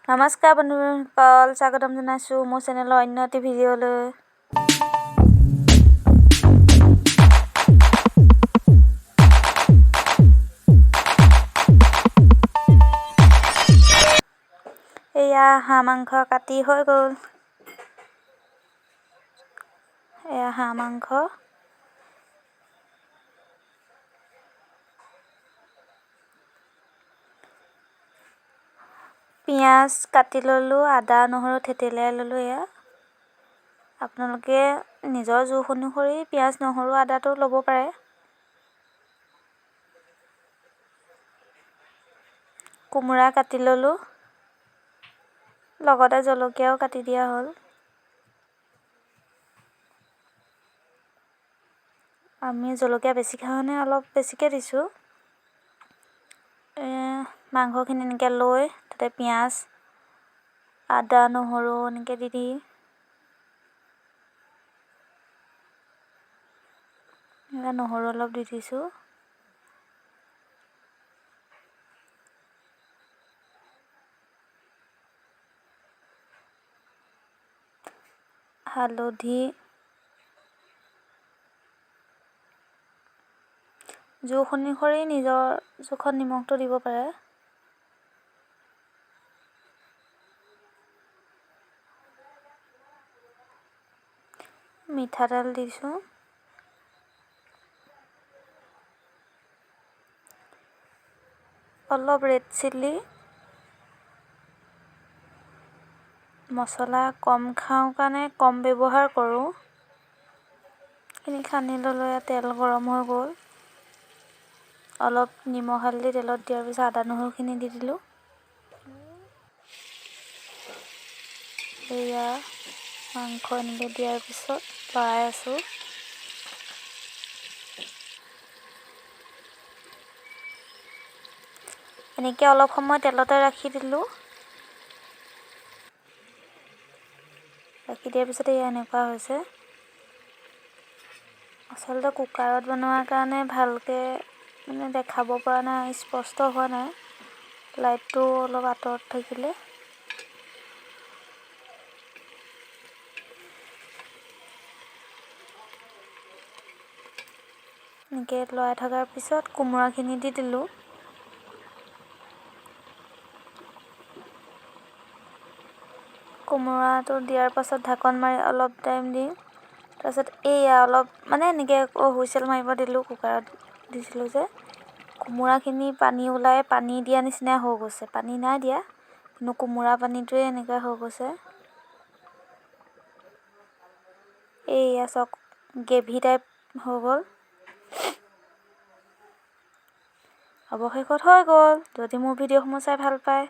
নমস্কাৰ বন্ধুসকল, স্বাগতম জনাইছোঁ মোৰ চেনেলৰ অন্য এটি ভিডিঅ'লৈ। এয়া হাঁহ মাংস কাটি হৈ গ'ল। এয়া হাঁহ মাংস। পিঁয়াজ কাটি ল'লোঁ, আদা নহৰু থেতেলিয়াই ল'লোঁ। এয়া আপোনালোকে নিজৰ জোখ অনুসৰি পিঁয়াজ নহৰু আদাটো ল'ব পাৰে। কোমোৰা কাটি ল'লোঁ, লগতে জলকীয়াও কাটি দিয়া হ'ল। আমি জলকীয়া বেছি খাওঁ কাৰণে অলপ বেছিকৈ দিছোঁ। মাংসখিনি এনেকৈ লৈ তাতে পিঁয়াজ আদা নহৰু এনেকৈ দি নহৰু অলপ দি দিছোঁ। হালধি, জোখ অনুসৰি নিজৰ জোখত নিমখটো দিব পাৰে। মিঠাতেল দিছোঁ। অলপ ৰেড চিলি। মছলা কম খাওঁ কাৰণে কম ব্যৱহাৰ কৰোঁ। এইখিনি সানি ল'লোঁ। তেল গৰম হৈ গ'ল। অলপ নিমখ হালধি তেলত দিয়াৰ পিছত আদা নহৰুখিনি দি দিলোঁ। এয়া মাংস এনেকৈ দিয়াৰ পিছত লৰাই আছোঁ। এনেকৈ অলপ সময় তেলতে ৰাখি দিলোঁ। ৰাখি দিয়াৰ পিছত এয়া এনেকুৱা হৈছে। আচলতে কুকাৰত বনোৱাৰ কাৰণে ভালকৈ দেখাব পৰা নাই, স্পষ্ট হোৱা নাই। লাইটটো অলপ আঁতৰত থাকিলে। এনেকৈ লৰাই থকাৰ পিছত কোমোৰাখিনি দি দিলোঁ। কোমোৰাটো দিয়াৰ পাছত ঢাকন মাৰি অলপ টাইম দি তাৰপিছত এয়া অলপ এনেকৈ হুইচেল মাৰিব দিলোঁ। কুকাৰত দিছিলোঁ যে কোমোৰাখিনি পানী ওলাই পানী দিয়া নিচিনা হৈ গৈছে। পানী নাই দিয়া, কিন্তু কোমোৰা পানীটোৱে এনেকুৱা হৈ গৈছে। এয়া চাওক, গ্ৰেভি টাইপ হৈ গ'ল। অৱশেষত হৈ গ'ল। যদি মোৰ ভিডিঅ'সমূহ চাই ভাল পায়